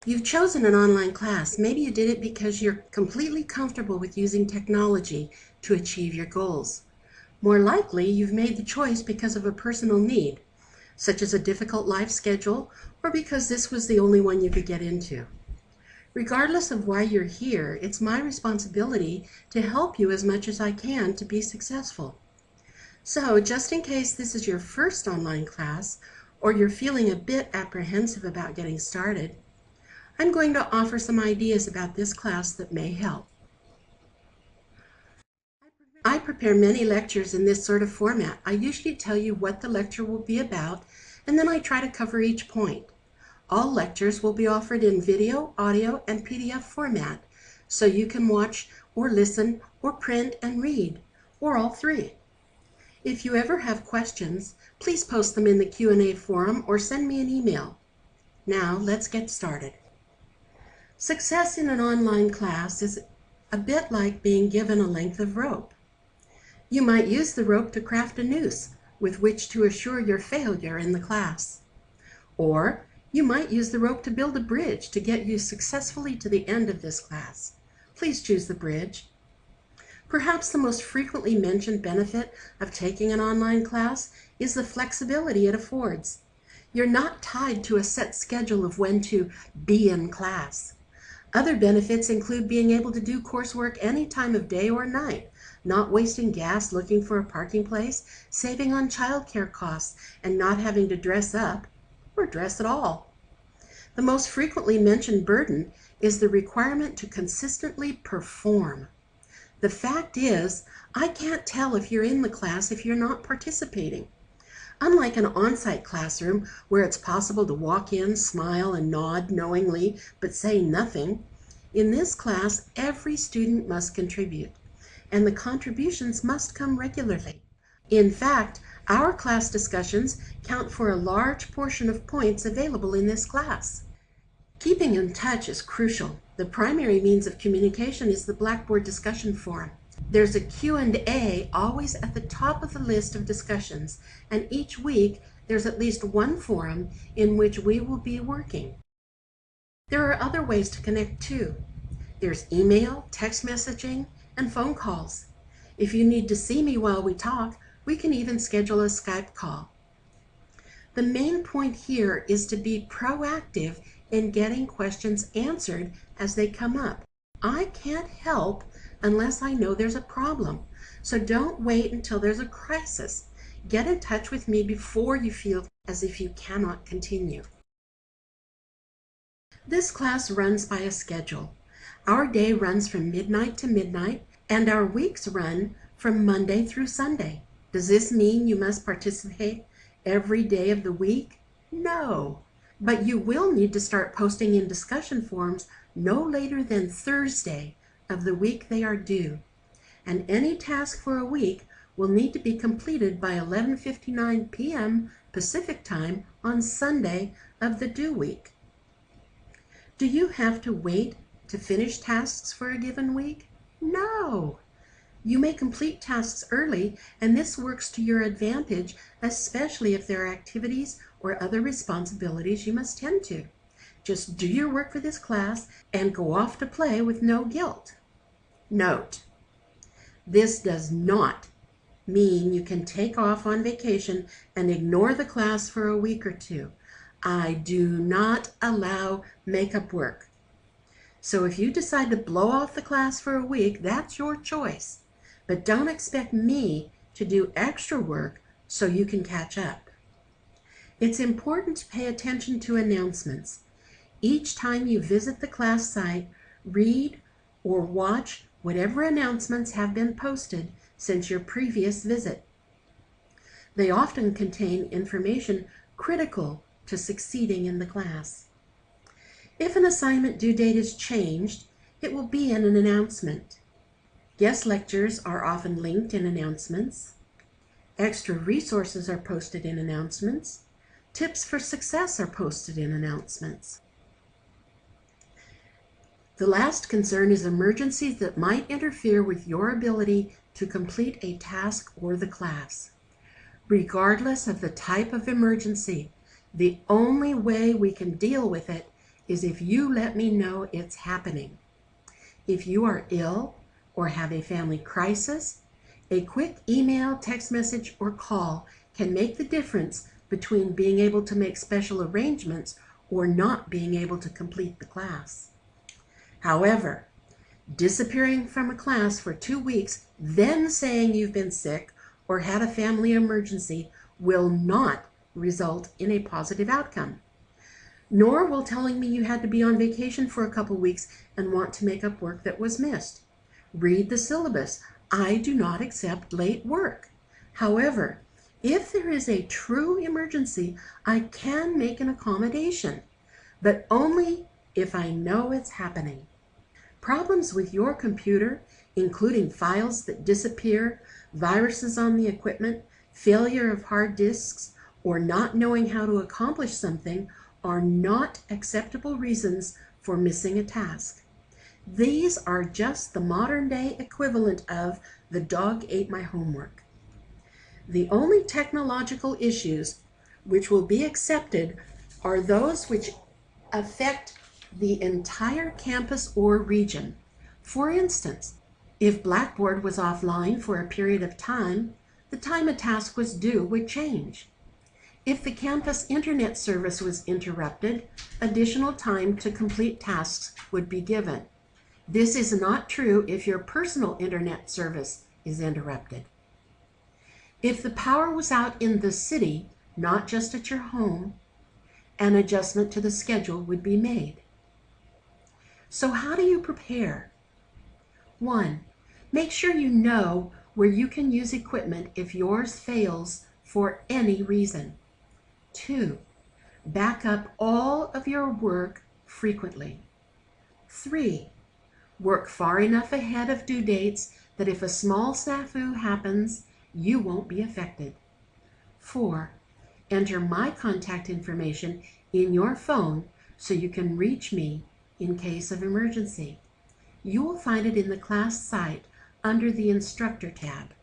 You've chosen an online class. Maybe you did it because you're completely comfortable with using technology to achieve your goals. More likely, you've made the choice because of a personal need, such as a difficult life schedule, or because this was the only one you could get into. Regardless of why you're here, it's my responsibility to help you as much as I can to be successful. So, just in case this is your first online class, or you're feeling a bit apprehensive about getting started, I'm going to offer some ideas about this class that may help. I prepare many lectures in this sort of format. I usually tell you what the lecture will be about, and then I try to cover each point. All lectures will be offered in video, audio, and PDF format, so you can watch or listen or print and read, or all three. If you ever have questions, please post them in the Q&A forum or send me an email. Now, let's get started. Success in an online class is a bit like being given a length of rope. You might use the rope to craft a noose with which to assure your failure in the class. Or you might use the rope to build a bridge to get you successfully to the end of this class. Please choose the bridge. Perhaps the most frequently mentioned benefit of taking an online class is the flexibility it affords. You're not tied to a set schedule of when to be in class. Other benefits include being able to do coursework any time of day or night, not wasting gas looking for a parking place, saving on childcare costs, and not having to dress up or dress at all. The most frequently mentioned burden is the requirement to consistently perform. The fact is, I can't tell if you're in the class if you're not participating. Unlike an on-site classroom where it's possible to walk in, smile, and nod knowingly but say nothing, in this class every student must contribute, and the contributions must come regularly. In fact, our class discussions count for a large portion of points available in this class. Keeping in touch is crucial. The primary means of communication is the Blackboard discussion forum. There's a Q&A always at the top of the list of discussions, and each week there's at least one forum in which we will be working. There are other ways to connect too. There's email, text messaging, and phone calls. If you need to see me while we talk, we can even schedule a Skype call. The main point here is to be proactive in getting questions answered as they come up. I can't help unless I know there's a problem, so don't wait until there's a crisis. Get in touch with me before you feel as if you cannot continue. This class runs by a schedule. Our day runs from midnight to midnight, and our weeks run from Monday through Sunday. Does this mean you must participate every day of the week? No, but you will need to start posting in discussion forums no later than Thursday of the week they are due. And any task for a week will need to be completed by 11:59 p.m. Pacific Time on Sunday of the due week. Do you have to wait to finish tasks for a given week? No. You may complete tasks early, and this works to your advantage, especially if there are activities or other responsibilities you must tend to. Just do your work for this class and go off to play with no guilt. Note: this does not mean you can take off on vacation and ignore the class for a week or two. I do not allow makeup work. So if you decide to blow off the class for a week, that's your choice. But don't expect me to do extra work so you can catch up. It's important to pay attention to announcements. Each time you visit the class site, read or watch whatever announcements have been posted since your previous visit. They often contain information critical to succeeding in the class. If an assignment due date is changed, it will be in an announcement. Guest lectures are often linked in announcements. Extra resources are posted in announcements. Tips for success are posted in announcements. The last concern is emergencies that might interfere with your ability to complete a task or the class. Regardless of the type of emergency, the only way we can deal with it is if you let me know it's happening. If you are ill or have a family crisis, a quick email, text message, or call can make the difference between being able to make special arrangements or not being able to complete the class. However, disappearing from a class for 2 weeks, then saying you've been sick or had a family emergency will not result in a positive outcome. Nor will telling me you had to be on vacation for a couple weeks and want to make up work that was missed. Read the syllabus. I do not accept late work. However, if there is a true emergency, I can make an accommodation, but only if I know it's happening. Problems with your computer, including files that disappear, viruses on the equipment, failure of hard disks, or not knowing how to accomplish something, are not acceptable reasons for missing a task. These are just the modern-day equivalent of "the dog ate my homework." The only technological issues which will be accepted are those which affect the entire campus or region. For instance, if Blackboard was offline for a period of time, the time a task was due would change. If the campus internet service was interrupted, additional time to complete tasks would be given. This is not true if your personal internet service is interrupted. If the power was out in the city, not just at your home, an adjustment to the schedule would be made. So how do you prepare? 1. Make sure you know where you can use equipment if yours fails for any reason. 2. Back up all of your work frequently. 3. Work far enough ahead of due dates that if a small snafu happens, you won't be affected. 4. Enter my contact information in your phone so you can reach me in case of emergency. You will find it in the class site under the Instructor tab.